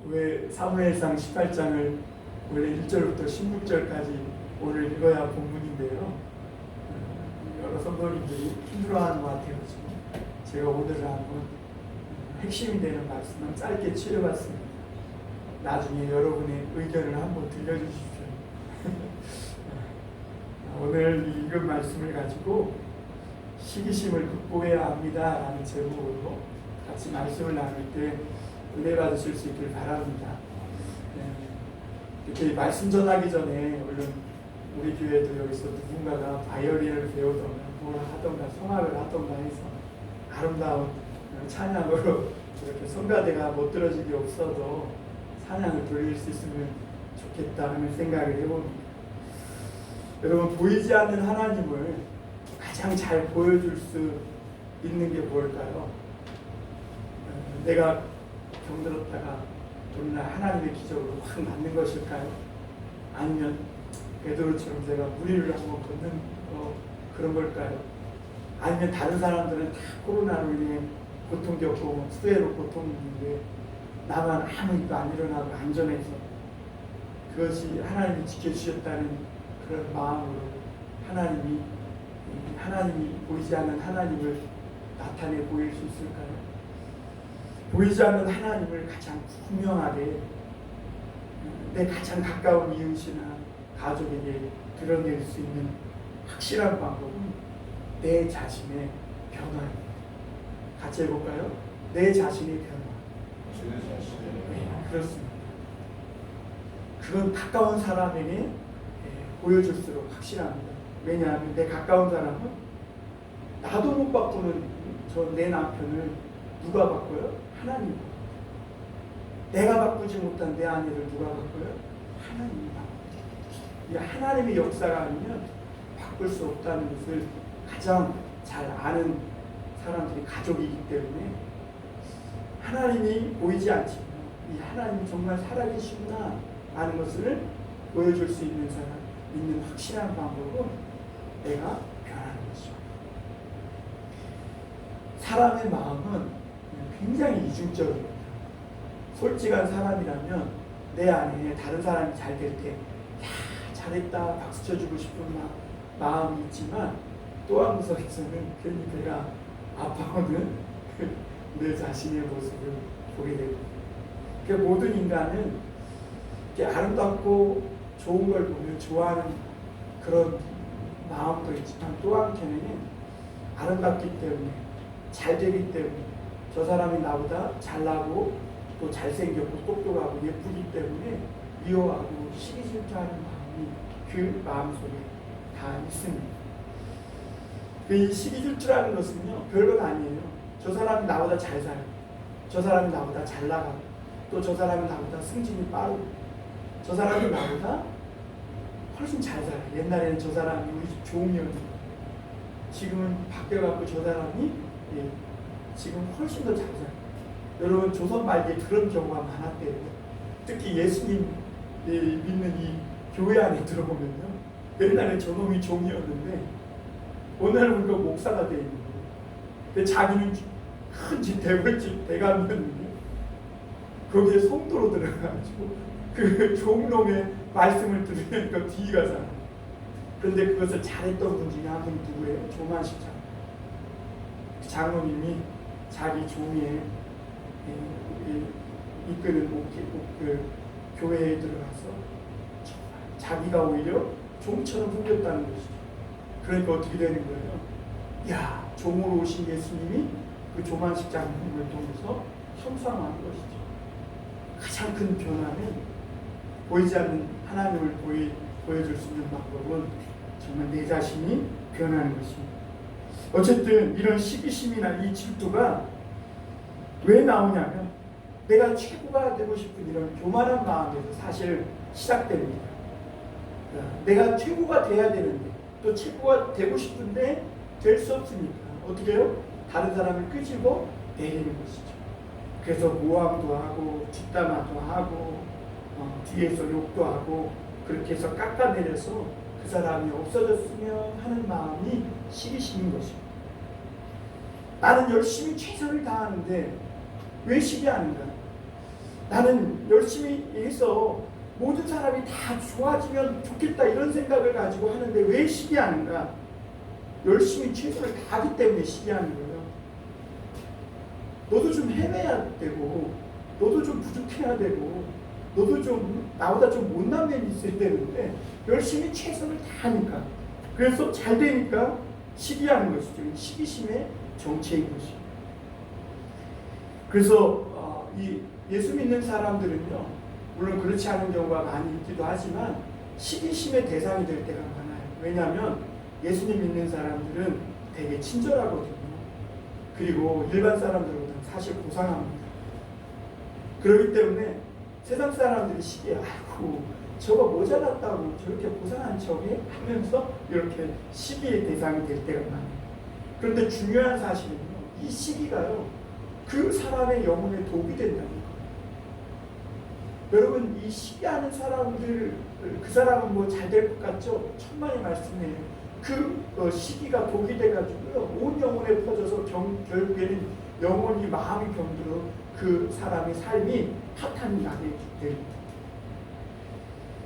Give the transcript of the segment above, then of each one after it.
왜 사무엘상 18장을 원래 1절부터 16절까지 오늘 읽어야 본문인데요. 여러 성도님들이 힘들어하는 것 같아요. 제가 오늘 한번 핵심이 되는 말씀은 짧게 치러봤습니다. 나중에 여러분의 의견을 한번 들려주십시오. 오늘 읽은 말씀을 가지고 시기심을 극복해야 합니다 라는 제목으로 같이 말씀을 나눌 때 은혜 받으실 수 있길 바랍니다. 이렇게 말씀 전하기 전에 물론 우리 교회도 여기서 누군가가 바이올린을 배우던가 뭘 하던가 성악을 하던가 해서 아름다운 찬양으로 이렇게 성가대가 못 들어지게 없어도 찬양을 돌릴 수 있으면 좋겠다 하는 생각을 해봅니다. 여러분, 보이지 않는 하나님을 가장 잘 보여줄 수 있는 게 뭘까요? 내가 병들었다가 오늘날 하나님의 기적으로 확 낫는 것일까요? 아니면 베드로처럼 제가 무리를 한번 걷는 그런 걸까요? 아니면 다른 사람들은 다 코로나로 인해 고통 겪고 수해로 고통인데 나만 아무 일도 안 일어나고 안전해서 그것이 하나님이 지켜주셨다는 그런 마음으로 하나님이 보이지 않는 하나님을 나타내 보일 수 있을까요? 보이지 않는 하나님을 가장 분명하게 내 가장 가까운 이웃이나 가족에게 드러낼 수 있는 확실한 방법은 내 자신의 변화입니다. 같이 해볼까요? 내 자신의 변화. 네, 그렇습니다. 그건 가까운 사람에게 보여줄수록 확실합니다. 왜냐하면 내 가까운 사람은 나도 못 바꾸는 내 남편을 누가 바꿔요? 하나님이 바꿔요. 내가 바꾸지 못한 내 아내를 누가 바꿔요? 하나님이 바꿔요. 하나님의 역사가 아니면 바꿀 수 없다는 것을 가장 잘 아는 사람들이 가족이기 때문에 하나님이 보이지 않지만 이 하나님이 정말 살아계시구나 하는 것을 보여줄 수 있는 사람, 있는 확실한 방법은 내가 변하는 것이죠. 사람의 마음은 굉장히 이중적입니다. 솔직한 사람이라면 내 안에 다른 사람이 잘 될 때 잘했다 박수 쳐주고 싶은 마음이 있지만 또 한 구석에서는 괜히 내가 아파오는 내 자신의 모습을 보게 됩니다. 그러니까 모든 인간은 이렇게 아름답고 좋은 걸 보면 좋아하는 그런 마음도 있지만 또 한편에는 아름답기 때문에 잘 되기 때문에 저 사람이 나보다 잘나고 또 잘생겼고 똑똑하고 예쁘기 때문에 미워하고 시기 질투하는 마음이 그 마음속에 다 있습니다. 이 시기 질투라는 것은요 별것 아니에요. 저 사람이 나보다 잘 살고 저 사람이 나보다 잘 나가고 또 저 사람이 나보다 승진이 빠르고 저 사람이 나보다 훨씬 잘 살아요. 옛날에는 저 사람이 우리 집 종이었는데 지금은 바뀌어갖고 저 사람이 지금 훨씬 더 잘 살아요. 여러분 조선 말기에 그런 경우가 많았대요. 특히 예수님 믿는 이 교회 안에 들어보면요. 옛날에 저놈이 종이었는데 오늘은 우리가 목사가 되어 있는 거예요. 자기는 큰 집 대벌집 대감이었는데 거기에 성도로 들어가가지고 그 종놈의 말씀을 들으니까 뒤가 잘. 그런데 그것을 잘했던 분 중에 한 분이 누구예요? 조만식 장로님이 자기 종에 이끄는 그 교회에 들어가서 자기가 오히려 종처럼 섬겼다는 것이죠. 그러니까 어떻게 되는 거예요? 야, 종으로 오신 예수님이 그 조만식 장로님을 통해서 형상화한 것이죠. 가장 큰 변화는 보이지 않는 하나님을 보여줄 수 있는 방법은 정말 내 자신이 변하는 것입니다. 어쨌든 이런 시기심이나 이 질투가 왜 나오냐면 내가 최고가 되고 싶은 이런 교만한 마음에서 사실 시작됩니다. 내가 최고가 돼야 되는데 또 최고가 되고 싶은데 될 수 없으니까 어떻게 해요? 다른 사람을 끄집어 내리는 것이죠. 그래서 모함도 하고 뒷담화도 하고 뒤에서 욕도 하고 그렇게 해서 깎아내려서 그 사람이 없어졌으면 하는 마음이 시기심인 것입니다. 나는 열심히 최선을 다하는데 왜 시기하는가? 나는 열심히 해서 모든 사람이 다 좋아지면 좋겠다 이런 생각을 가지고 하는데 왜 시기하는가? 열심히 최선을 다하기 때문에 시기하는 거예요. 너도 좀 헤매야 되고 너도 좀 부족해야 되고 너도 좀 나보다 좀 못난 면이 있어야 되는데 열심히 최선을 다하니까 그래서 잘 되니까 시기하는 것이죠. 시기심의 정체인 것이죠. 그래서 이 예수 믿는 사람들은요, 물론 그렇지 않은 경우가 많이 있기도 하지만 시기심의 대상이 될 때가 많아요. 왜냐하면 예수님 믿는 사람들은 되게 친절하거든요. 그리고 일반 사람들보다 사실 고상합니다. 그렇기 때문에 세상 사람들이 시기에 아이고 저거 모자랐다고 저렇게 고상한 척해 하면서 이렇게 시기의 대상이 될 때가 많아요. 그런데 중요한 사실은요, 이 시기가요 그 사람의 영혼에 독이 된다는 거예요. 여러분, 이 시기하는 사람들, 그 사람은 뭐 잘 될 것 같죠? 천만의 말씀이에요. 그 시기가 독이 돼가지고요 온 영혼에 퍼져서 결국에는 영혼이 마음이 병들어 그 사람의 삶이 파탄이 나게 됩니다.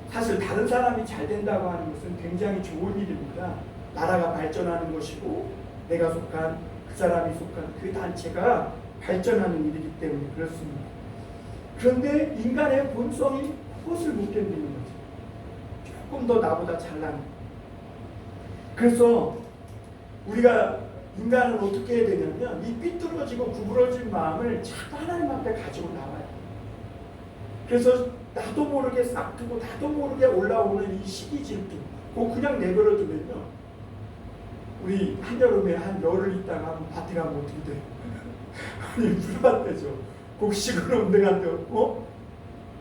사실 다른 사람이 잘 된다고 하는 것은 굉장히 좋은 일입니다. 나라가 발전하는 것이고 내가 속한 그 사람이 속한 그 단체가 발전하는 일이기 때문에 그렇습니다. 그런데 인간의 본성이 그것을 못 견디는 거죠. 조금 더 나보다 잘난. 그래서 우리가 인간은 어떻게 해야 되냐면 이 삐뚤어지고 구부러진 마음을 자꾸 하나님 앞에 가지고 나와요. 그래서 나도 모르게 싹트고 나도 모르게 올라오는 이 시기 질투 그거 그냥 내버려 두면요, 우리 한여름에 한 열흘 있다가 한번 밭에 가면 어떻게 돼? 아니 불밭대죠. 곡식으로 내가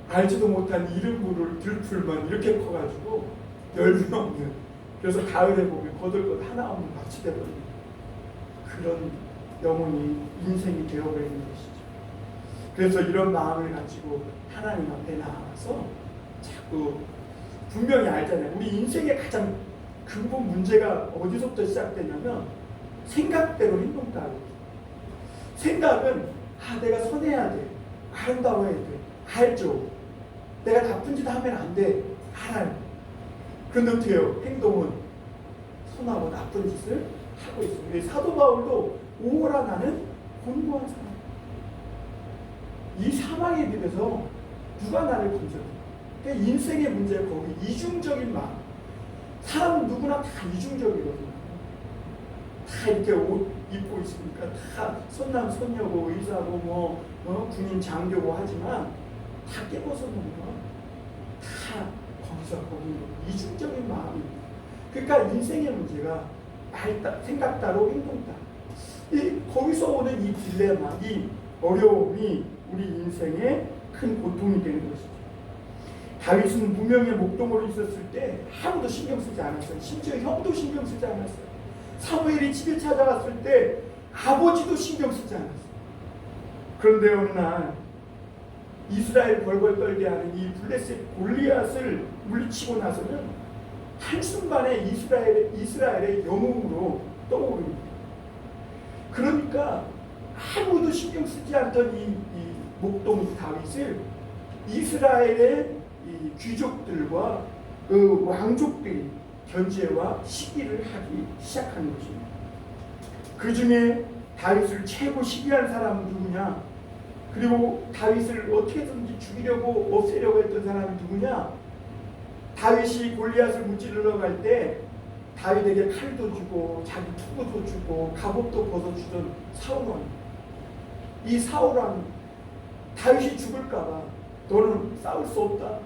알지도 못한 이름 부를 들풀만 이렇게 커가지고 열매 없는, 그래서 가을에 보면 거들것 하나 없는 밭이 되거든요. 그런 영혼이 인생이 되어버리는 것이죠. 그래서 이런 마음을 가지고 하나님 앞에 나와서 자꾸 분명히 알잖아요. 우리 인생의 가장 근본 문제가 어디서부터 시작되냐면 생각대로 행동 따르기. 생각은 내가 선해야 돼, 아름다워야 돼, 알죠. 내가 나쁜 짓 하면 안 돼, 알아요. 그런데 어떻게 해요? 행동은 선하고 나쁜 짓을 하고 있어요. 사도 바울도 오호라 나는 곤고한 사람. 이 사망에 비해서 누가 나를 건져요? 그러니까 인생의 문제가 거기 이중적인 마음. 사람은 누구나 다 이중적이거든요. 다 이렇게 옷 입고 있으니까 다 선남 선녀고 의사고 군인 장교고 하지만 다 깨고서 보면 다 거기서 거기 이중적인 마음입니다. 그러니까 인생의 문제가 생각 따로 행동 따로 거기서 오는 이 딜레마, 이 어려움이 우리 인생의 큰 고통이 되는 것이죠. 다윗은 무명의 목동으로 있었을 때 아무도 신경 쓰지 않았어요. 심지어 형도 신경 쓰지 않았어요. 사무엘이 집에 찾아갔을 때 아버지도 신경 쓰지 않았어요. 그런데 어느 날 이스라엘 벌벌 떨게 하는 이 블레셋 골리앗을 물리치고 나서는 한순간에 이스라엘의 영웅으로 떠오릅니다. 그러니까 아무도 신경 쓰지 않던 이 목동 다윗을 이스라엘의 이 귀족들과 그 왕족들이 견제와 시기를 하기 시작한 것입니다. 그 중에 다윗을 최고 시기한 사람은 누구냐? 그리고 다윗을 어떻게든지 죽이려고 없애려고 했던 사람이 누구냐? 다윗이 골리앗을 무찌르러 갈 때 다윗에게 칼도 주고 자기 투구도 주고 갑옷도 벗어주던 사울왕. 이 사울왕 다윗이 죽을까봐 너는 싸울 수 없다.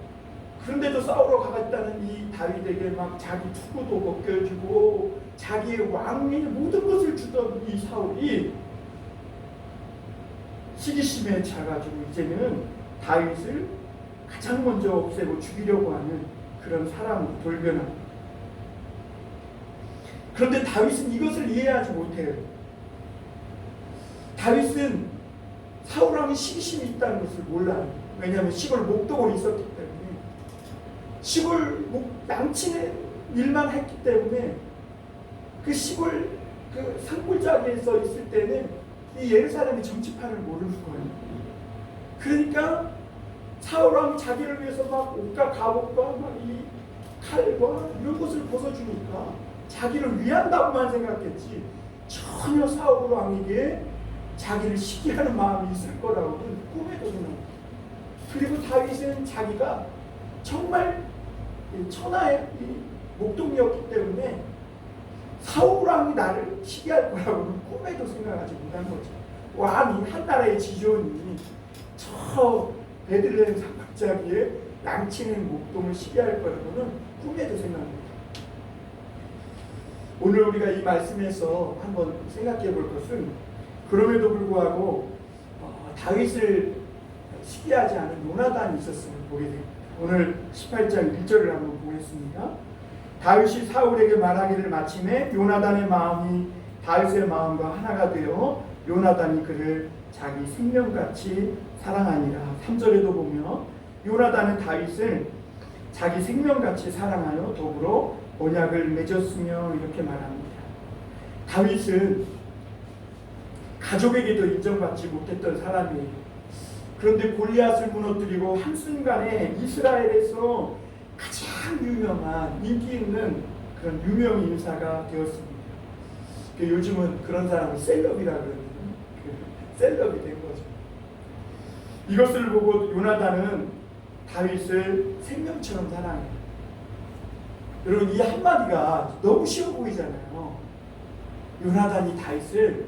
그런데도 싸우러 가겠다는 이 다윗에게 막 자기 투구도 벗겨주고 자기의 왕의 모든 것을 주던 이 사울이 시기심에 차가지고 이제는 다윗을 가장 먼저 없애고 죽이려고 하는 그런 사람으로 돌변합니다. 그런데 다윗은 이것을 이해하지 못해요. 다윗은 사울왕이 시기심이 있다는 것을 몰라요. 왜냐하면 시골 목동으로 있었기 때문에, 시골 양친의 일만 했기 때문에 그 시골 그 산골짜기에서 있을 때는 이 예루살렘의 정치판을 모르는 거예요. 그러니까 사울 왕이 자기를 위해서 막 옷과 갑옷과 막 이 칼과 이런 것을 벗어주니까 자기를 위한다고만 생각했지 전혀 사울 왕에게 자기를 시기하는 마음이 있을 거라고는 꿈에도 생각합니다. 그리고 다윗은 자기가 정말 천하의 목동이었기 때문에 사울 왕이 나를 시기할 거라고는 꿈에도 생각하지 못한 거죠. 왕이 한 나라의 지존이 저 베들레헴 산골짜기에 양치는 목동을 시기할 거라고는 꿈에도 생각합니다. 오늘 우리가 이 말씀에서 한번 생각해 볼 것은 그럼에도 불구하고 다윗을 시기하지 않은 요나단이 있었음을 보게 됩니다. 오늘 18장 1절을 한번 보겠습니다. 다윗이 사울에게 말하기를 마침에 요나단의 마음이 다윗의 마음과 하나가 되어 요나단이 그를 자기 생명같이 사랑하니라. 3절에도 보면 요나단은 다윗을 자기 생명같이 사랑하여 더불어 언약을 맺었으며 이렇게 말합니다. 다윗은 가족에게도 인정받지 못했던 사람이에요. 그런데 골리앗을 무너뜨리고 한순간에 이스라엘에서 가장 유명한 인기 있는 그런 유명 인사가 되었습니다. 요즘은 그런 사람을 셀럽이라 그러는 셀럽이 된 거죠. 이것을 보고 요나단은 다윗을 생명처럼 사랑해요. 여러분 이 한마디가 너무 쉬워 보이잖아요. 요나단이 다윗을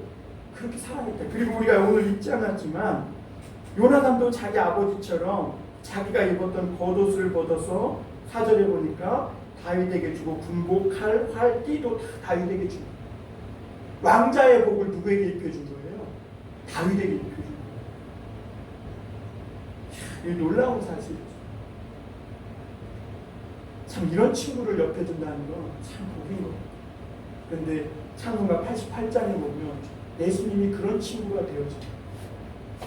그렇게 사랑했다. 그리고 우리가 오늘 읽지 않았지만 요나단도 자기 아버지처럼 자기가 입었던 겉옷을 벗어서 4절에 보니까 다윗에게 주고 군복, 칼, 활, 띠도 다 다윗에게 주고 왕자의 복을 누구에게 입혀준 거예요? 다윗에게 입혀준 거예요. 이 놀라운 사실이죠. 참 이런 친구를 옆에 둔다는 건 참 복인 거예요. 그런데 창세기 88장에 보면 예수님이 그런 친구가 되어져요.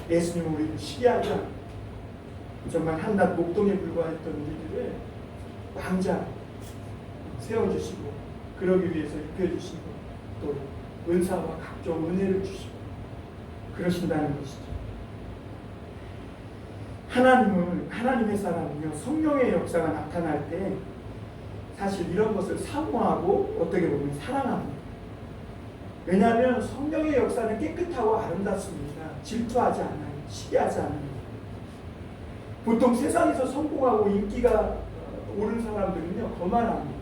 예수님은 우리를 시기하지 않고 정말 한낱 목동에 불과했던 우리들을 왕자 세워주시고 그러기 위해서 입혀주시고 또 은사와 각종 은혜를 주시고 그러신다는 것이죠. 하나님의 사람이며 성령의 역사가 나타날 때 사실 이런 것을 사모하고 어떻게 보면 사랑합니다. 왜냐하면 성령의 역사는 깨끗하고 아름답습니다. 질투하지 않아요. 시기하지 않아요. 보통 세상에서 성공하고 인기가 오른 사람들은요 거만합니다.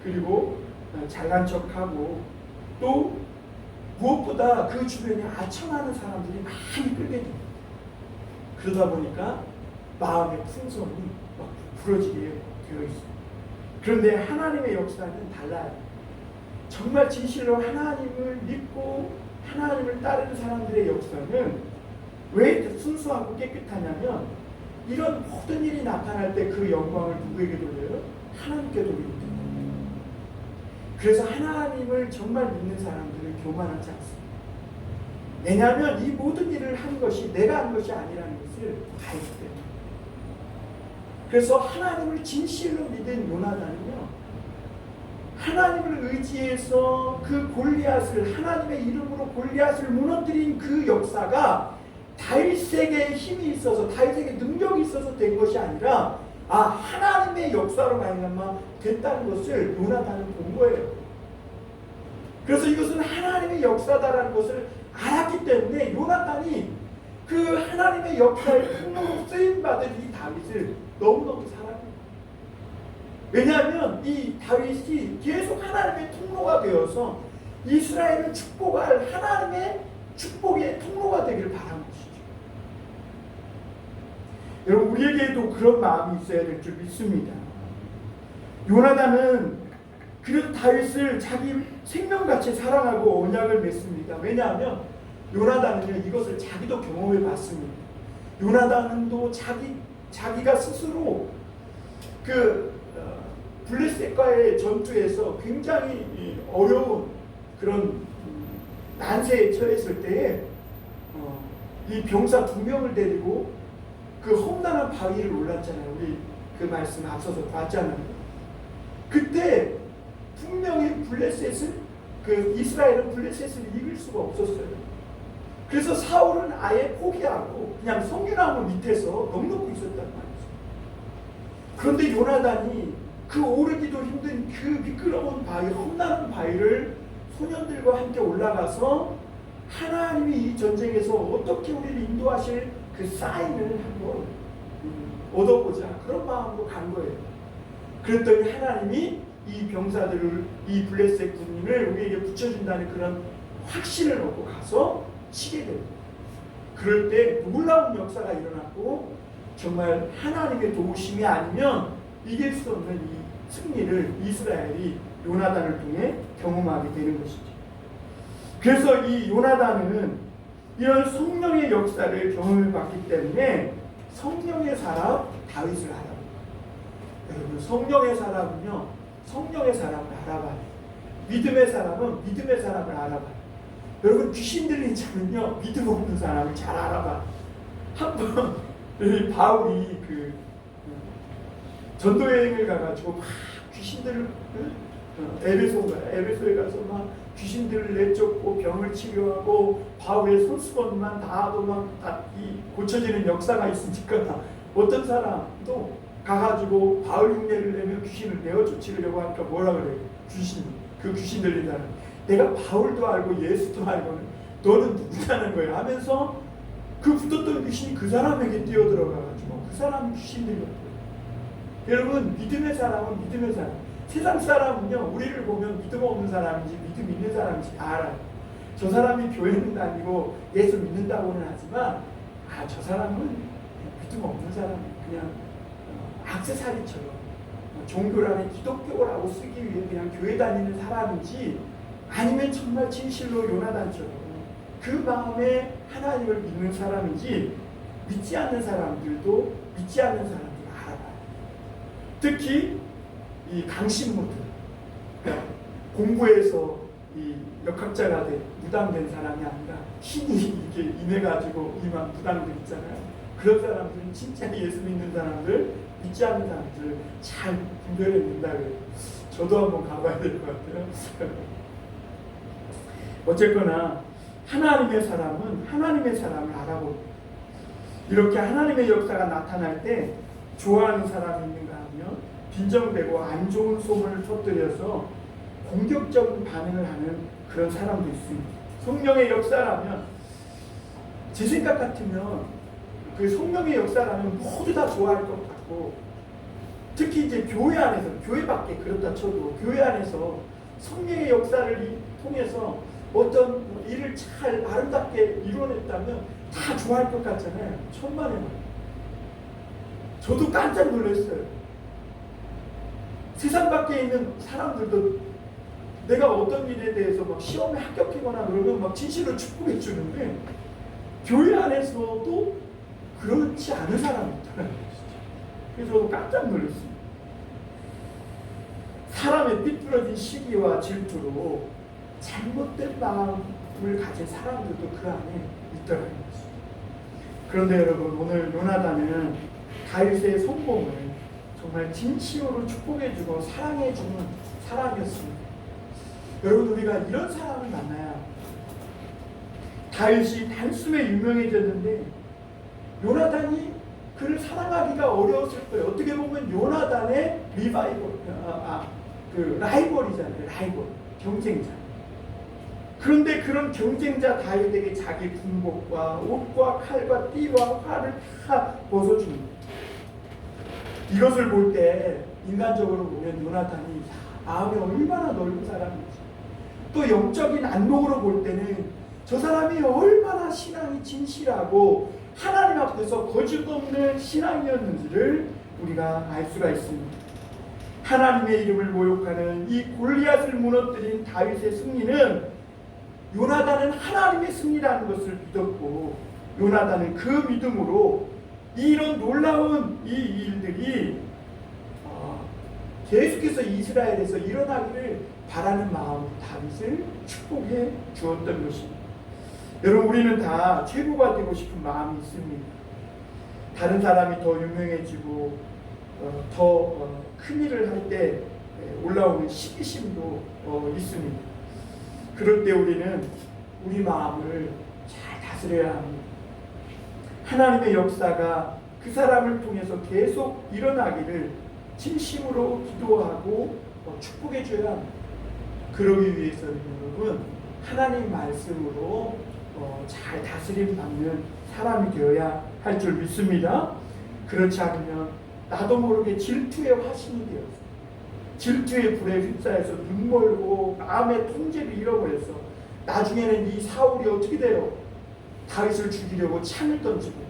그리고 잘난 척하고 또 무엇보다 그 주변에 아첨하는 사람들이 많이 끌게 됩니다. 그러다 보니까 마음의 풍성이 막 부러지게 되어 있습니다. 그런데 하나님의 역사는 달라요. 정말 진실로 하나님을 믿고 하나님을 따르는 사람들의 역사는 왜 순수하고 깨끗하냐면 이런 모든 일이 나타날 때 그 영광을 누구에게 돌려요? 하나님께 돌립니다. 그래서 하나님을 정말 믿는 사람들은 교만하지 않습니다. 왜냐하면 이 모든 일을 한 것이 내가 한 것이 아니라는 것을 알기 때문에. 그래서 하나님을 진실로 믿은 요나단은요 하나님을 의지해서 그 골리앗을 하나님의 이름으로 골리앗을 무너뜨린 그 역사가 다윗에게 힘이 있어서 다윗에게 능력이 있어서 된 것이 아니라 하나님의 역사로 말미암아 됐다는 것을 요나단은 본 거예요. 그래서 이것은 하나님의 역사다라는 것을 알았기 때문에 요나단이 그 하나님의 역사의 통로로 쓰임받은 이 다윗을 너무너무 사랑해요. 왜냐하면 이 다윗이 계속 하나님의 통로가 되어서 이스라엘을 축복할 하나님의 축복의 통로가 되기를 바라는 것이죠. 여러분 우리에게도 그런 마음이 있어야 될 줄 믿습니다. 요나단은 그래도 다윗을 자기 생명같이 사랑하고 언약을 맺습니다. 왜냐하면 요나단은요 이것을 자기도 경험해 봤습니다. 요나단도 자기가 스스로 블레셋과의 전투에서 굉장히 어려운 그런 난세에 처했을 때에 이 병사 2명을 데리고 그 험난한 바위를 올랐잖아요. 우리 그 말씀 앞서서 봤잖아요. 그때 분명히 이스라엘은 블레셋을 이길 수가 없었어요. 그래서 사울은 아예 포기하고 그냥 성류나무 밑에서 넉넉히 있었다는 거예요. 그런데 요나단이 그 오르기도 힘든 그 미끄러운 바위, 험난한 바위를 소년들과 함께 올라가서 하나님이 이 전쟁에서 어떻게 우리를 인도하실 그 사인을 한번 얻어보자, 그런 마음으로 간 거예요. 그랬더니 하나님이 이 병사들을, 이 블레셋 군인을 우리에게 붙여준다는 그런 확신을 얻고 가서 치게 됩니다. 그럴 때 놀라운 역사가 일어났고, 정말 하나님의 도우심이 아니면 이길 수 없는 이 승리를 이스라엘이 요나단을 통해 경험하게 되는 것이죠. 그래서 이 요나단은 이런 성령의 역사를 경험해 봤기 때문에 성령의 사람 다윗을 알아봅니다. 여러분, 성령의 사람은요, 성령의 사람을 알아봐요. 믿음의 사람은 믿음의 사람을 알아봐요. 여러분, 귀신 들린 자는요, 믿음 없는 사람을 잘 알아봐요. 한번 바울이 그 전도 여행을 가가지고 막 귀신들을, 에베소에 가서 막 귀신들을 내쫓고 병을 치료하고 바울의 손수건만 닿아도 막 고쳐지는 역사가 있으니까 어떤 사람도 가가지고 바울 흉내를 내며 귀신을 내어쫓으려고 하니까 뭐라 그래요? 그 귀신 들린 사람, 내가 바울도 알고 예수도 알고는 너는 누구냐는 거예요 하면서 그 붙었던 귀신이 그 사람에게 뛰어들어가가지고 그 사람이 귀신 들렸어요. 여러분, 믿음의 사람은 믿음의 사람. 세상 사람은요, 우리를 보면 믿음 없는 사람인지 믿음 있는 사람인지 다 알아요. 저 사람이 교회는 다니고 예수 믿는다고는 하지만 저 사람은 믿음 없는 사람, 그냥 액세서리처럼 종교라는 기독교라고 쓰기 위해 그냥 교회 다니는 사람인지, 아니면 정말 진실로 요나단처럼 그 마음에 하나님을 믿는 사람인지, 믿지 않는 사람들도 믿지 않는 사람들을 알아봐요. 특히 이 강신모들, 그러니까 공부에서 이 역학자가 무당된 사람이 아니라 신이 이렇게 임해가지고 이만 무당들 있잖아요. 그런 사람들은 진짜 예수 믿는 사람들, 믿지 않는 사람들을 잘 분별해낸다 그래요. 저도 한번 가봐야 될 것 같아요. 어쨌거나 하나님의 사람은 하나님의 사람을 알아보고, 이렇게 하나님의 역사가 나타날 때 좋아하는 사람이 있는가 하면 빈정되고 안 좋은 소문을 터뜨려서 공격적인 반응을 하는 그런 사람도 있습니다. 성령의 역사라면, 제 생각 같으면 그 성령의 역사라면 모두 다 좋아할 것 같고, 특히 이제 교회 안에서, 교회 밖에 그렇다 쳐도 교회 안에서 성령의 역사를 통해서 어떤 일을 잘 아름답게 이루어냈다면 다 좋아할 것 같잖아요. 천만에 만. 저도 깜짝 놀랐어요. 세상 밖에 있는 사람들도 내가 어떤 일에 대해서 막 시험에 합격하거나 그러면 막 진실로 축복해 주는데, 교회 안에서도 그렇지 않은 사람이 있더라고요. 그래서 저도 깜짝 놀랐습니다. 사람의 삐뚤어진 시기와 질투로 잘못된 마음을 가진 사람들도 그 안에 있더라고요. 그런데 여러분, 오늘 요나단은 다윗의 성공을 정말 진심으로 축복해주고 사랑해주는 사람이었습니다. 여러분, 우리가 이런 사람을 만나야, 다윗이 단숨에 유명해졌는데 요나단이 그를 사랑하기가 어려웠을 거예요. 어떻게 보면 요나단의 라이벌이잖아요. 라이벌, 경쟁자. 그런데 그런 경쟁자 다윗에게 자기 군복과 옷과 칼과 띠와 활을 다 벗어줍니다. 이것을 볼 때 인간적으로 보면 요나단이 마음이 얼마나 넓은 사람인지, 또 영적인 안목으로 볼 때는 저 사람이 얼마나 신앙이 진실하고 하나님 앞에서 거짓없는 신앙이었는지를 우리가 알 수가 있습니다. 하나님의 이름을 모욕하는 이 골리앗을 무너뜨린 다윗의 승리는, 요나단은 하나님의 승리라는 것을 믿었고, 요나단은 그 믿음으로 이런 놀라운 이 일들이 계속해서 이스라엘에서 일어나기를 바라는 마음으로 다윗을 축복해 주었던 것입니다. 여러분, 우리는 다 최고가 되고 싶은 마음이 있습니다. 다른 사람이 더 유명해지고 더 큰 일을 할 때 올라오는 시기심도 있습니다. 그럴 때 우리는 우리 마음을 잘 다스려야 합니다. 하나님의 역사가 그 그 사람을 통해서 계속 일어나기를 진심으로 기도하고 축복해 줘야 합니다. 그러기 위해서는 여러분 하나님 말씀으로 잘 다스림 받는 사람이 되어야 할 줄 믿습니다. 그렇지 않으면 나도 모르게 질투의 화신이 되어서 질투의 불에 휩싸여서 눈멀고 마음의 통제를 잃어버려서 나중에는 이 사울이 어떻게 돼요? 다윗을 죽이려고 창을 던지고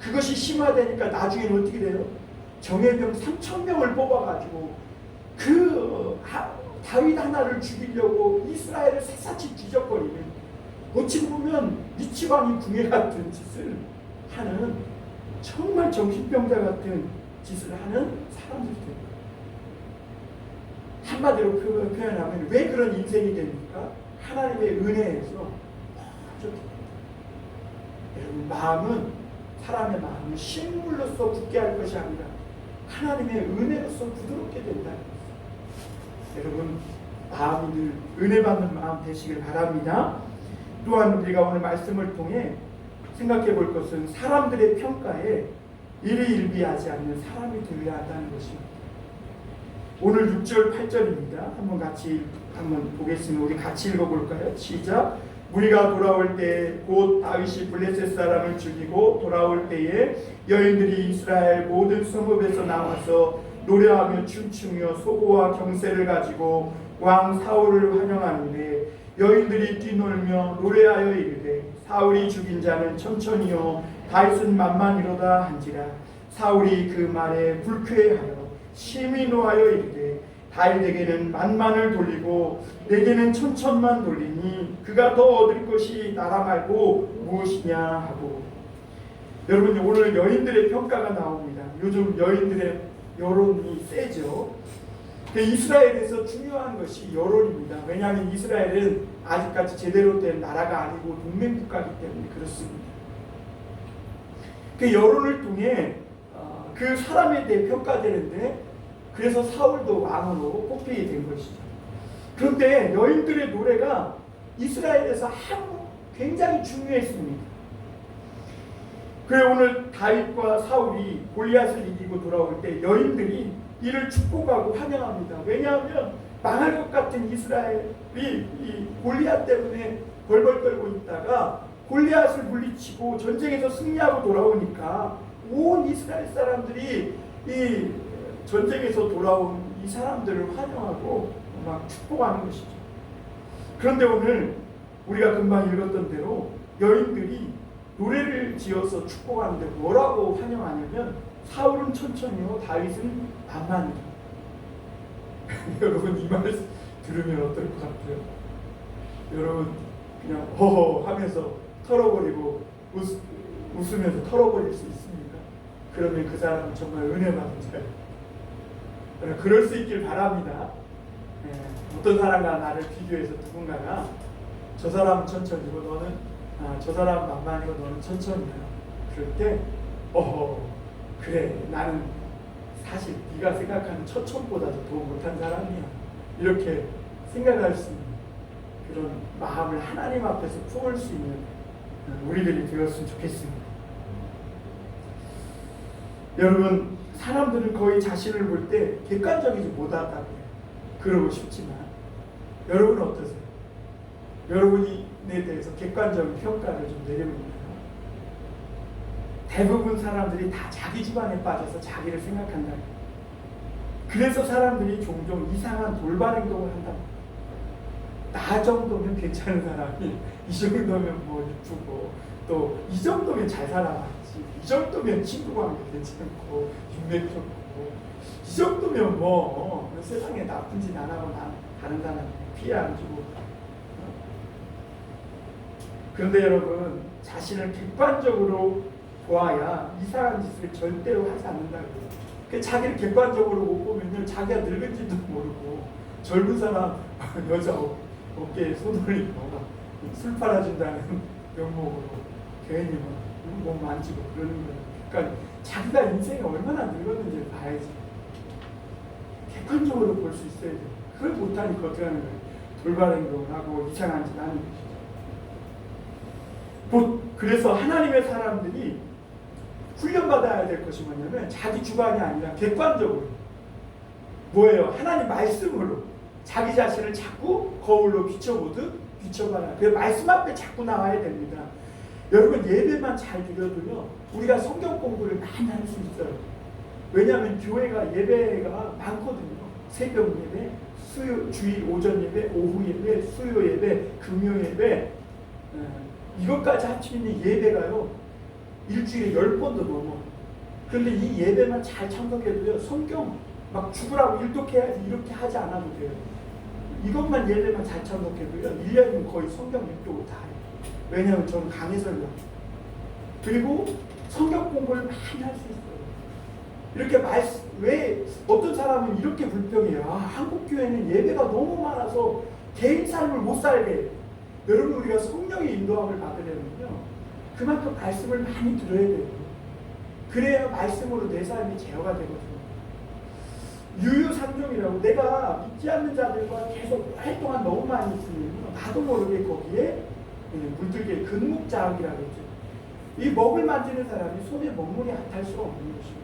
그것이 심화되니까 나중에는 어떻게 돼요? 정예병 3,000명을 뽑아가지고 다윗 하나를 죽이려고 이스라엘을 샅샅이 뒤적거리는 어찌 보면 리치왕이 궁예 같은 짓을 하는 정말 정신병자 같은 짓을 하는 사람들이 됩니다. 한마디로 표현하면 왜 그런 인생이 됩니까? 하나님의 은혜에서 여러분 마음은 사람의 마음은 식물로서 굳게 할 것이 아니라 하나님의 은혜로서 부드럽게 된다. 여러분 마음이 늘 은혜 받는 마음 되시길 바랍니다. 또한 우리가 오늘 말씀을 통해 생각해 볼 것은 사람들의 평가에 일희일비하지 않는 사람이 되어야 한다는 것입니다. 오늘 6절 8절입니다. 한번 보겠습니다. 우리 같이 읽어볼까요? 시작. 무리가 돌아올 때 곧 다윗이 블레셋 사람을 죽이고 돌아올 때에 여인들이 이스라엘 모든 성읍에서 나와서 노래하며 춤추며 소고와 경새를 가지고 왕 사울을 환영하는데 여인들이 뛰놀며 노래하여 이르되 사울이 죽인 자는 천천히요 다윗은 만만이로다 한지라. 사울이 그 말에 불쾌하여 심히 노하여 이르되 다윗에게는 만만을 돌리고 내게는 천천만 돌리니 그가 더 얻을 것이 나라 말고 무엇이냐 하고. 여러분 오늘 여인들의 평가가 나옵니다. 요즘 여인들의 여론이 세죠. 이스라엘에서 중요한 것이 여론입니다. 왜냐하면 이스라엘은 아직까지 제대로 된 나라가 아니고 동맹국가이기 때문에 그렇습니다. 그 여론을 통해 그 사람에 대해 평가되는데 그래서 사울도 왕으로 뽑히게 된 것이죠. 그런데 여인들의 노래가 이스라엘에서 굉장히 중요했습니다. 그래 오늘 다윗과 사울이 골리앗을 이기고 돌아올 때 여인들이 이를 축복하고 환영합니다. 왜냐하면 망할 것 같은 이스라엘이 이 골리앗 때문에 벌벌 떨고 있다가 골리앗을 물리치고 전쟁에서 승리하고 돌아오니까 온 이스라엘 사람들이 이 전쟁에서 돌아온 이 사람들을 환영하고 막 축복하는 것이죠. 그런데 오늘 우리가 금방 읽었던 대로 여인들이 노래를 지어서 축복하는데 뭐라고 환영하냐면 사울은 천천히요 다윗은 만만히요. 여러분 이 말 들으면 어떨 것 같아요? 여러분 그냥 허허 하면서 털어버리고 웃으면서 털어버릴 수 있습니까? 그러면 그 사람은 정말 은혜 받은 자예요. 그럴 수 있길 바랍니다. 어떤 사람과 나를 비교해서 누군가가 저 사람은 천천히고 너는 저 사람은 만만이고 너는 천천히야. 그럴 때 그래 나는 사실 네가 생각하는 천천보다도 더 못한 사람이야. 이렇게 생각할 수 있는 그런 마음을 하나님 앞에서 품을 수 있는 우리들이 되었으면 좋겠습니다. 여러분 사람들은 거의 자신을 볼 때 객관적이지 못하다고 해요. 그러고 싶지만 여러분은 어떠세요? 여러분에 대해서 객관적인 평가를 좀 내려봅니다. 대부분 사람들이 다 자기 주관에 빠져서 자기를 생각한다. 그래서 사람들이 종종 이상한 돌발 행동을 한다. 나 정도면 괜찮은 사람이 이 정도면 뭐 이쁘고 또 이 정도면 잘 살아왔지, 이 정도면 친구 관계 괜찮고 인맥 좋고 이 정도면 뭐 세상에 나쁜 짓 안 하고 다른 사람 피해 안 주고. 그런데 여러분 자신을 객관적으로 보아야 이상한 짓을 절대로 하지 않는다고요. 자기를 객관적으로 못 보면요 자기가 늙은지도 모르고 젊은 사람 여자 어깨에 손 올리고 술 팔아준다는 명목으로 괜히 몸 만지고 그러는 거예요. 그러니까 자기가 인생이 얼마나 늙었는지를 봐야지. 객관적으로 볼 수 있어야 돼요. 그걸 못하니까 어떻게 하는 거예요? 돌발 행동을 하고 이상한 짓 하는 것이죠. 그래서 하나님의 사람들이 훈련받아야 될 것이 뭐냐면 자기 주관이 아니라 객관적으로 뭐예요? 하나님 말씀으로 자기 자신을 자꾸 거울로 비춰보듯 비춰봐라. 그 말씀 앞에 자꾸 나와야 됩니다. 여러분 예배만 잘 드려도요 우리가 성경 공부를 많이 할 수 있어요. 왜냐하면 교회가 예배가 많거든요. 새벽 예배, 주일 오전 예배, 오후 예배, 수요 예배, 금요 예배, 이것까지 합치면 예배가요 일주일에 10번도 넘어. 그런데 이 예배만 잘 참석해도요 성경 막 죽으라고 일독해야지 이렇게 하지 않아도 돼요. 이것만 예배만 잘 참석해도요 1년이면 거의 성경 일독을 다 해요. 왜냐하면 저는 강해설교 그리고 성경 공부를 많이 할 수 있어요. 이렇게 왜 어떤 사람은 이렇게 불평해요. 한국 교회는 예배가 너무 많아서 개인 삶을 못 살게 해요. 여러분 우리가 성령의 인도함을 받으려면요 그만큼 말씀을 많이 들어야 돼요. 그래야 말씀으로 내 삶이 제어가 되거든요. 유유상종이라고 내가 믿지 않는 자들과 계속 오랫동안 너무 많이 있으면 나도 모르게 거기에 물들게 근묵자학이라고 했죠. 이 먹을 만지는 사람이 손에 먹물이 안 탈 수가 없는 것입니다.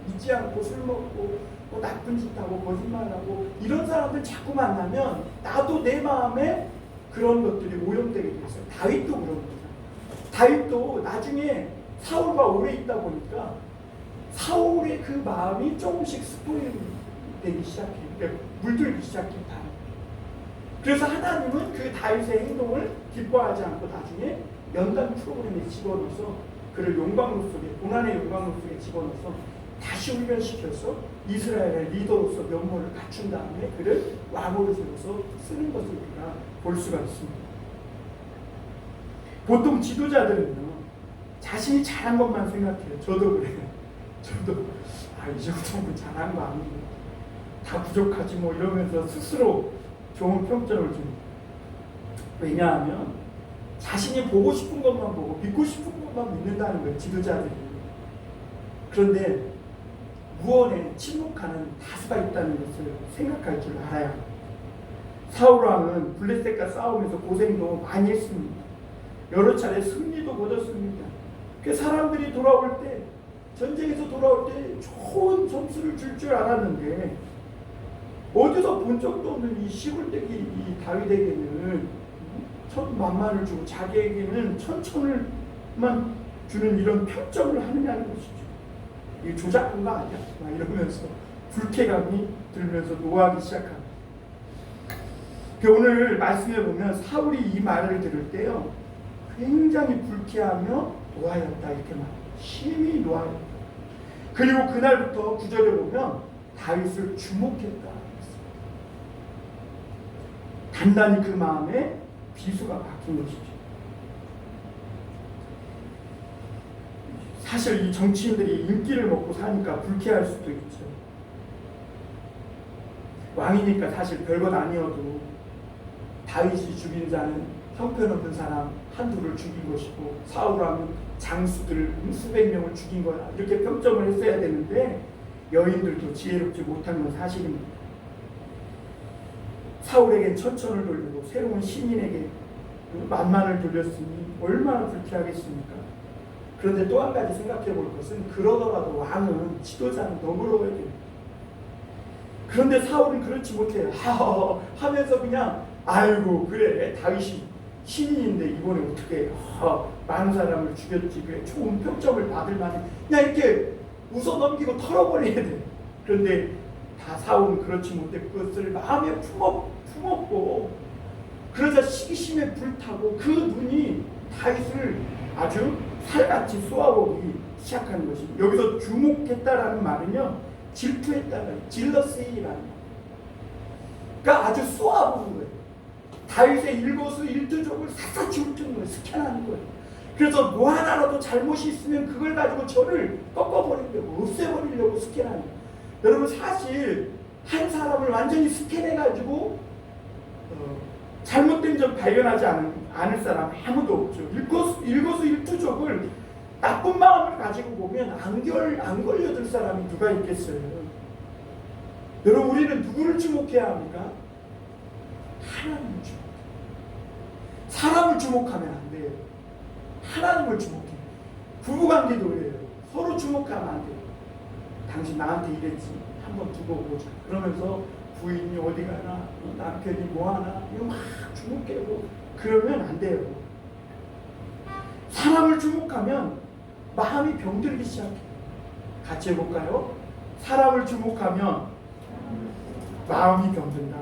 믿지 않고 술 먹고 또 나쁜 짓 하고 거짓말하고 이런 사람들 자꾸 만나면 나도 내 마음에 그런 것들이 오염되게 됐어요. 다윗도 그런 거죠. 다윗도 나중에 사울과 오래 있다 보니까 사울의 그 마음이 조금씩 습도되기 시작해요. 그러니까 물들기 시작했다. 그래서 하나님은 그 다윗의 행동을 기뻐하지 않고 나중에 연단 프로그램에 집어넣어서 그를 용광로 속에 고난의 용광로 속에 집어넣어서 다시 훈련시켜서 이스라엘의 리더로서 면모를 갖춘 다음에 그를 왕으로 세워서 쓰는 것을 우리가 볼 수가 있습니다. 보통 지도자들은요 자신이 잘한 것만 생각해요. 저도 그래요. 저도 이 정도면 잘한 거 아니고 다 부족하지 뭐 이러면서 스스로 좋은 평점을 줍니다. 왜냐하면 자신이 보고 싶은 것만 보고 믿고 싶은 것만 믿는다는 거예요. 지도자들이. 그런데 무언에 침묵하는 다수가 있다는 것을 생각할 줄 알아야 합니다. 사울왕은 블레셋과 싸우면서 고생도 많이 했습니다. 여러 차례 승리도 거뒀습니다. 그 사람들이 돌아올 때 전쟁에서 돌아올 때 좋은 점수를 줄 줄 알았는데 어디서 본 적도 없는 이 시골대기 이 다윗에게는 천만만을 주고 자기에게는 천천을만 주는 이런 평점을 하느냐는 것이죠. 이 조작한 거 아니야? 막 이러면서 불쾌감이 들면서 노하기 시작합니다. 오늘 말씀에 보면 사울이 이 말을 들을 때요 굉장히 불쾌하며 노하였다 이렇게 말합니다. 심히 노하였다. 그리고 그날부터 구절에 보면 다윗을 주목했다. 단단히 그 마음에 비수가 박힌 것이죠. 사실 이 정치인들이 인기를 먹고 사니까 불쾌할 수도 있죠. 왕이니까 사실 별것 아니어도 다윗이 죽인 자는 형편없는 사람 한두를 죽인 것이고 사울왕은 장수들 수백 명을 죽인 거야 이렇게 평점을 했어야 되는데 여인들도 지혜롭지 못한 건 사실입니다. 사울에겐 천천을 돌리고 새로운 신인에게 만만을 돌렸으니 얼마나 불쾌하겠습니까? 그런데 또 한 가지 생각해 볼 것은 그러더라도 왕은 지도자는 너그러워야 돼요. 그런데 사울은 그렇지 못해요. 하면서 그냥 아이고 그래 다윗이 신인인데 이번에 어떻게 많은 사람을 죽였지 그래 좋은 평점을 받을 만해 그냥 이렇게 웃어넘기고 털어버려야 돼. 그런데 다 사울은 그렇지 못해 그것을 마음에 품었고 그러자 시기심에 불타고 그 눈이 다윗을 아주 살같이 쏘아보기 시작하는 것입니다. 여기서 주목했다라는 말은요 질투했다는 질러스이라는 그러니까 아주 쏘아보는 거예요. 다윗의 일거수일투족을 샅샅이 훑는 거예요. 스캔하는 거예요. 그래서 뭐 하나라도 잘못이 있으면 그걸 가지고 저를 꺾어버리려고 없애버리려고 스캔하는 거예요. 여러분 사실 한 사람을 완전히 스캔해가지고 잘못된 점 발견하지 않을 사람 아무도 없죠. 일거수일투족을 나쁜 마음을 가지고 보면 안 걸려들 사람이 누가 있겠어요. 여러분 우리는 누구를 주목해야 합니까? 하나님을 주목해요. 사람을 주목하면 안 돼요. 하나님을 주목해요. 부부관계도 그래요. 서로 주목하면 안 돼요. 당신 나한테 이랬지. 한번 두고 보자. 그러면서 부인이 어디 가나, 남편이 뭐 하나, 이거 막 주목해고 그러면 안 돼요. 사람을 주목하면 마음이 병들기 시작해요. 같이 해볼까요? 사람을 주목하면 마음이 병든다.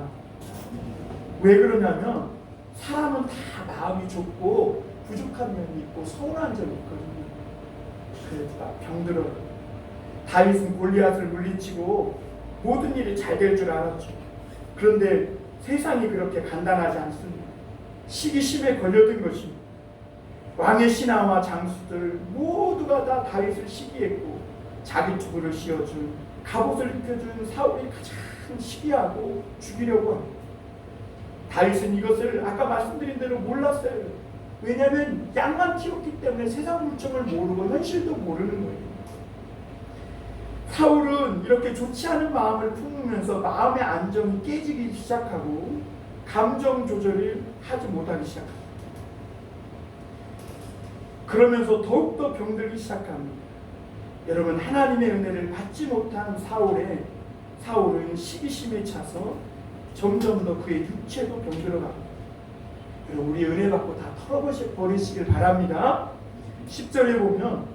왜 그러냐면 사람은 다 마음이 좁고 부족한 면이 있고 서운한 점이 있거든요. 그래서 병들어요. 다윗은 골리앗을 물리치고 모든 일이 잘 될 줄 알았죠. 그런데 세상이 그렇게 간단하지 않습니다. 시기심에 걸려든 것입니다. 왕의 신하와 장수들 모두가 다 다윗을 시기했고 자기 투구를 씌워준 갑옷을 입혀준 사울이 가장 시기하고 죽이려고 합니다. 다윗은 이것을 아까 말씀드린 대로 몰랐어요. 왜냐하면 양만 키웠기 때문에 세상 물정을 모르고 현실도 모르는 거예요. 사울은 이렇게 좋지 않은 마음을 품으면서 마음의 안정이 깨지기 시작하고 감정 조절을 하지 못하기 시작합니다. 그러면서 더욱더 병들기 시작합니다. 여러분, 하나님의 은혜를 받지 못한 사울은 시기심에 차서 점점 더 그의 육체도 병들어갑니다. 여러분, 우리 은혜 받고 다 털어버리시길 바랍니다. 10절에 보면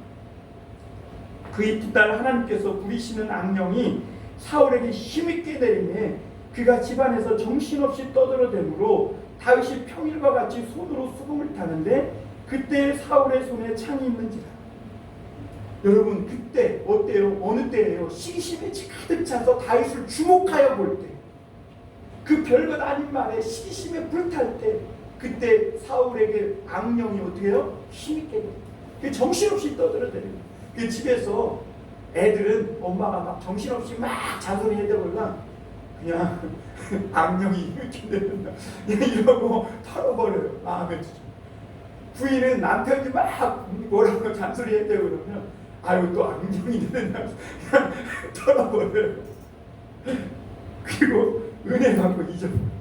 그의 두 딸 하나님께서 부리시는 악령이 사울에게 힘있게 내리매 그가 집안에서 정신없이 떠들어대므로 다윗이 평일과 같이 손으로 수금을 타는데 그때 사울의 손에 창이 있는지라. 여러분, 그때 어때요? 어느 때예요? 시기심에 가득 차서 다윗을 주목하여 볼 때, 그 별것 아닌 말에 시기심에 불탈 때, 그때 사울에게 악령이 어떻게 해요? 힘있게 돼요. 정신없이 떠들어대요. 그 집에서 애들은 엄마가 막 정신없이 막 잔소리 해대거나 그냥 악령이 힘있게 된다 이러고 털어버려요. 마음에 드죠. 부인은 남편이 막 뭐라고 잔소리 했대요. 그러면 아유 또 악령이 된다 그냥 털어버려요. 그리고 은혜 받고 잊어버려요.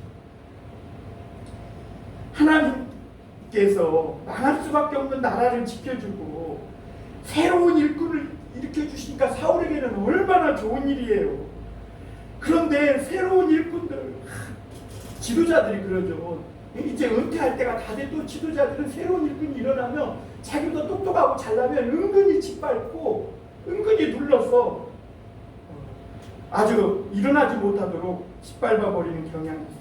하나님께서 망할 수밖에 없는 나라를 지켜주고 새로운 일꾼을 일으켜주시니까 사울에게는 얼마나 좋은 일이에요. 그런데 새로운 일꾼들, 지도자들이 그러죠. 이제 은퇴할 때가 다 돼도 지도자들은 새로운 일꾼이 일어나면 자기도 똑똑하고 잘나면 은근히 짓밟고 은근히 눌러서 아주 일어나지 못하도록 짓밟아 버리는 경향이 있어요.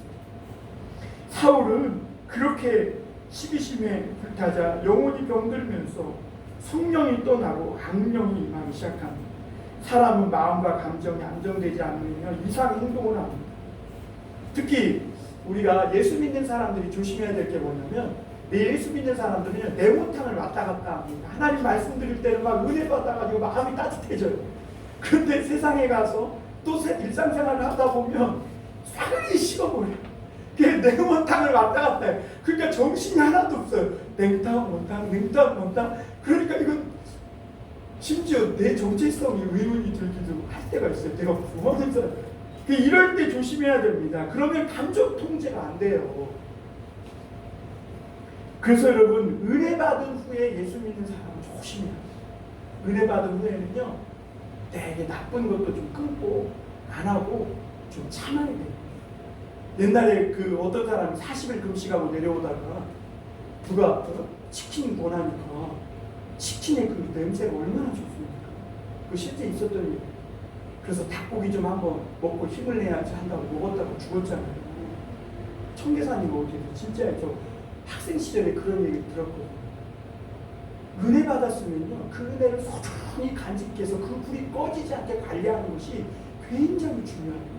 사울은 그렇게 시기심에 불타자 영혼이 병들면서 성령이 떠나고 악령이 임하기 시작합니다. 사람은 마음과 감정이 안정되지 않으면 이상 행동을 합니다. 특히 우리가 예수 믿는 사람들이 조심해야 될 게 뭐냐면 예수 믿는 사람들은 내모탕을 왔다 갔다 합니다. 하나님 말씀 드릴 때는 막 은혜 받아가지고 마음이 따뜻해져요. 그런데 세상에 가서 또 일상생활을 하다 보면 싸그리 식어버려요. 냉모탕을 왔다 갔다 해요. 그러니까 정신이 하나도 없어요. 냉탕 온탕 냉탕 온탕. 그러니까 이건 심지어 내 정체성이 의문이 들기도 할 때가 있어요. 내가 구원인 사람. 이럴 때 조심해야 됩니다. 그러면 감정 통제가 안 돼요. 그래서 여러분, 은혜 받은 후에 예수 믿는 사람은 조심해야 돼요. 은혜 받은 후에는요, 되게 나쁜 것도 좀 끊고 안 하고 좀 참아야 돼요. 옛날에 그 어떤 사람이 40일 금식하고 내려오다가 누가 치킨 권하니까 치킨의 그 냄새가 얼마나 좋습니까? 그 실제 있었던 일이에요. 그래서 닭고기 좀 한번 먹고 힘을 내야지 한다고 먹었다고 죽었잖아요. 청계산이 뭐 어떻게 진짜 저 학생 시절에 그런 얘기 들었거든요. 은혜 받았으면요, 그 은혜를 소중히 간직해서 그 불이 꺼지지 않게 관리하는 것이 굉장히 중요합니다.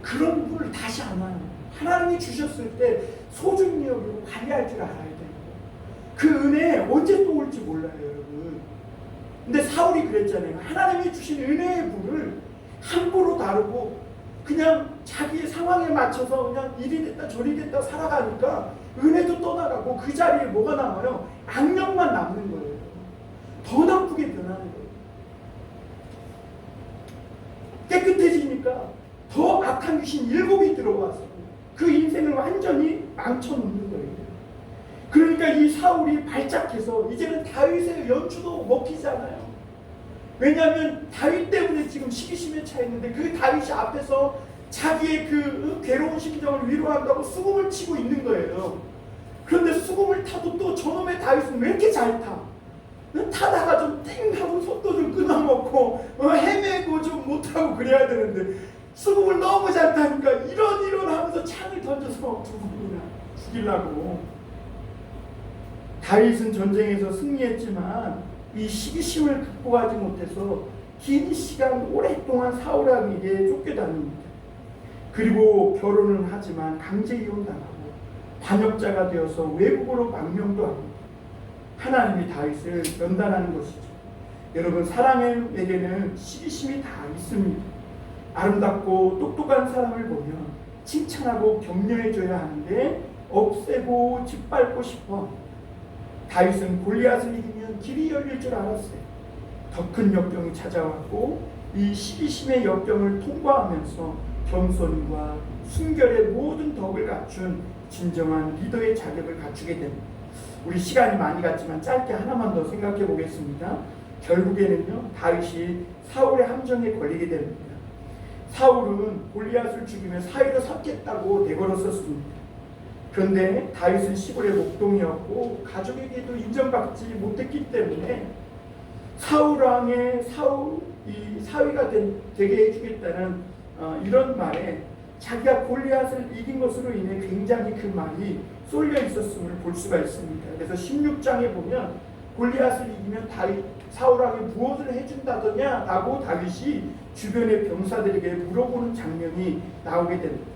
그런 불을 다시 안 와요. 하나님이 주셨을 때 소중히 여기고 관리할 줄 알아야 돼요. 그 은혜 언제 또 올지 몰라요, 여러분. 근데 사울이 그랬잖아요. 하나님이 주신 은혜의 불을 함부로 다루고 그냥 자기의 상황에 맞춰서 그냥 이리 됐다 저리 됐다 살아가니까 은혜도 떠나가고 그 자리에 뭐가 남아요? 악령만 남는 거예요. 더 나쁘게 변하는 거예요. 깨끗해지니까 더 악한 귀신 7이 들어와서 그 인생을 완전히 망쳐놓는 거예요. 그러니까 이 사울이 발작해서 이제는 다윗의 연주도 먹히잖아요. 왜냐하면 다윗 때문에 지금 시기심에 차 있는데 그 다윗이 앞에서 자기의 그 괴로운 심정을 위로한다고 수금을 치고 있는 거예요. 그런데 수금을 타도 또 저놈의 다윗은 왜 이렇게 잘 타? 타다가 좀 띵 하고 손도 좀 끊어먹고 헤매고 좀 못하고 그래야 되는데 수금을 너무 잘 타니까 이런 하면서 창을 던져서 두 분이나 죽이려고. 다윗은 전쟁에서 승리했지만 이 시기심을 극복하지 못해서 긴 시간 오랫동안 사울 왕에게 쫓겨다닙니다. 그리고 결혼은 하지만 강제 이혼당하고 반역자가 되어서 외국으로 망명도 합니다. 하나님이 다윗을 연단하는 것이죠. 여러분, 사람에게는 시기심이 다 있습니다. 아름답고 똑똑한 사람을 보면 칭찬하고 격려해줘야 하는데 없애고 짓밟고 싶어. 다윗은 골리앗을 이기면 길이 열릴 줄 알았어요. 더 큰 역경이 찾아왔고 이 시기심의 역경을 통과하면서 겸손과 순결의 모든 덕을 갖춘 진정한 리더의 자격을 갖추게 됩니다. 우리 시간이 많이 갔지만 짧게 하나만 더 생각해 보겠습니다. 결국에는요, 다윗이 사울의 함정에 걸리게 됩니다. 사울은 골리앗을 죽이며 사위로 삼겠다고 내걸었었습니다. 그런데 다윗은 시골의 목동이었고 가족에게도 인정받지 못했기 때문에 사울 왕의 사위가 되게 해주겠다는 이런 말에 자기가 골리앗을 이긴 것으로 인해 굉장히 그 말이 쏠려 있었음을 볼 수가 있습니다. 그래서 16장에 보면 골리앗을 이기면 사울 왕이 무엇을 해준다더냐 라고 다윗이 주변의 병사들에게 물어보는 장면이 나오게 됩니다.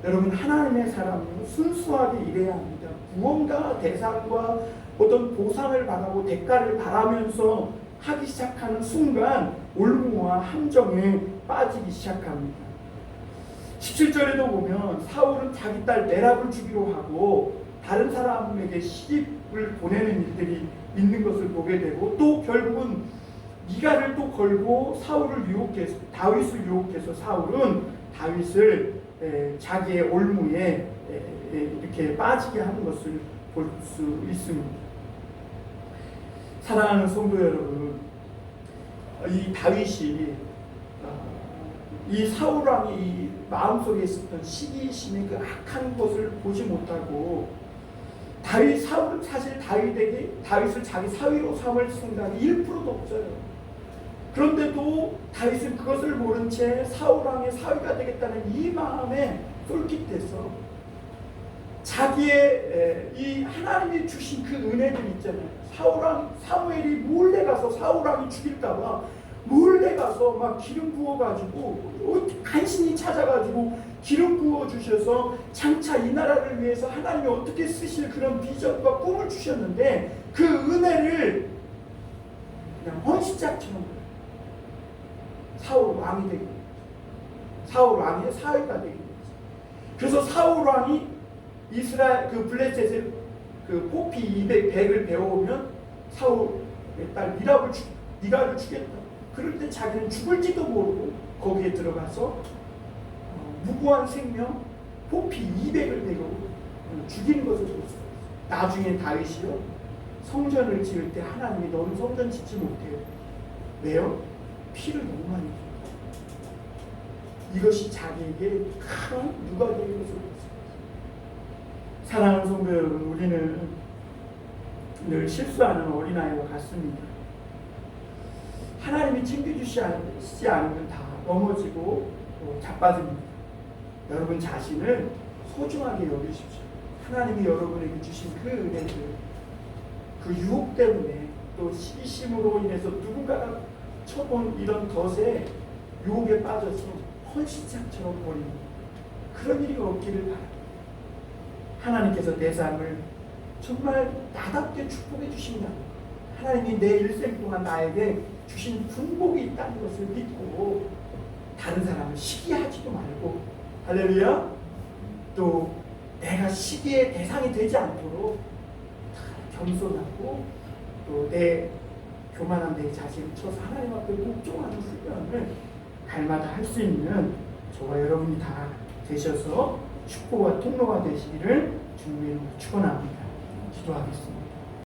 여러분, 하나님의 사람은 순수하게 일해야 합니다. 무언가 대상과 어떤 보상을 바라고 대가를 바라면서 하기 시작하는 순간 올무와 함정에 빠지기 시작합니다. 17절에도 보면 사울은 자기 딸 메랍을 주기로 하고 다른 사람에게 시집을 보내는 일들이 있는 것을 보게 되고, 또 결국은 미갈을 또 걸고 다윗을 유혹해서 사울은 다윗을 자기의 올무에 이렇게 빠지게 하는 것을 볼 수 있습니다. 사랑하는 성도 여러분, 이 다윗이 이 사울 왕이 마음속에 있었던 시기심의 그 악한 것을 보지 못하고 사울은 사실 다윗을 자기 사위로 삼을 생각이 1%도 없어요. 그런데도 다윗은 그것을 모른 채 사울 왕의 사위가 되겠다는 이 마음에 쏠깃해서 자기의 이 하나님이 주신 그 은혜들 있잖아요. 사무엘이 몰래 가서 사울 왕이 죽일까봐 몰래 가서 막 기름 부어가지고 간신히 찾아가지고 기름 부어주셔서 장차 이 나라를 위해서 하나님이 어떻게 쓰실 그런 비전과 꿈을 주셨는데 그 은혜를 그냥 헌신짝처럼 사울 왕이 되게 됩니다. 사울 왕의 사위가 되게 됩니다. 그래서 사울 왕이 이스라엘 블레셋의 포피 100을 배워오면 사울의 딸 미갈을 죽였다. 그럴 때 자기는 죽을지도 모르고 거기에 들어가서 무고한 생명 포피 200을 데리고 죽이는 것을 보았어요. 나중에 다윗이요, 성전을 지을 때 하나님이 너는 성전 짓지 못해요. 왜요? 피를 너무 많이 줘. 이것이 자기에게 큰 누가 되는 것을 보았어요. 사랑하는 성도 여러분, 우리는 늘 실수하는 어린아이와 같습니다. 하나님이 챙겨주시지 않으면 다 넘어지고 자빠집니다. 여러분 자신을 소중하게 여기십시오. 하나님이 여러분에게 주신 그 은혜들, 그 유혹 때문에 또 시기심으로 인해서 누군가가 쳐본 이런 덫에 유혹에 빠져서 헌신짝처럼 버리는 그런 일이 없기를 바랍니다. 하나님께서 내 삶을 정말 나답게 축복해 주신다. 하나님이 내 일생 동안 나에게 주신 분복이 있다는 것을 믿고 다른 사람을 시기하지도 말고, 할렐루야, 또 내가 시기의 대상이 되지 않도록 겸손하고 또 내 교만한 내 자신을 쳐서 하나님 앞에 복종하는 훈련을 날마다 할 수 있는 저와 여러분이 다 되셔서 축복과 통로가 되시기를 주님의 이름으로 축원합니다. 기도하겠습니다.